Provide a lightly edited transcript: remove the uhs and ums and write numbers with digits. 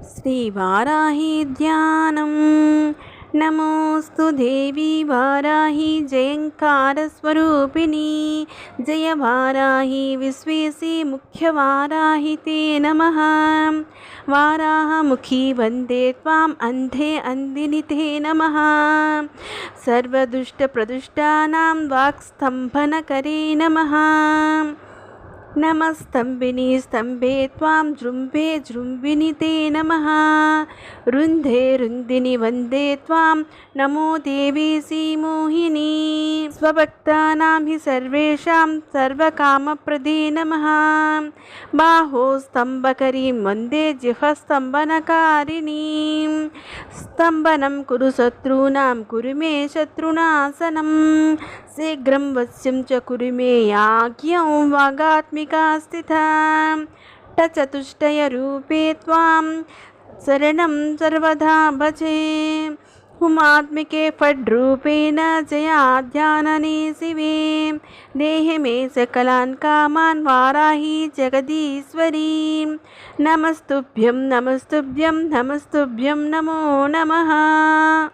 श्रीवाराही ध्यानं। नमोऽस्तु देवी वाराही जयङ्कारस्वरूपिणी। जय वाराही विश्वेशी मुख्यवाराही ते नमः। वाराहमुखी वन्दे त्वाम् अन्धे अन्दिनि ते नमः। सर्वदुष्टप्रदुष्टानां वाक्स्तम्भनकरे नमः। नमस्तम्भिनी स्तम्भे त्वां जृम्भे जृम्भिनि ते नमः। रुन्धे रुन्दिनि वन्दे त्वां नमो देवीसि मोहिनी। स्वभक्तानां हि सर्वेषां सर्वकामप्रदे नमः। बाहो स्तम्भकरीं वन्दे जिह्वस्तम्भनकारिणीं। स्तम्भनं कुरु शत्रूणां कुरु मे शत्रुनाशनं। शीघ्रं वश्यं च कुरु मे याज्ञं वागात्मिका स्थिता। चतुष्टयरूपे त्वां शरणं सर्वदा भजे। हुमात्मिके फड्रूपेण जयाध्यानने शिवे। देहि मे सकलान् कामान् वाराही जगदीश्वरी। नमस्तुभ्यं नमस्तुभ्यं नमस्तुभ्यं नमो नमः।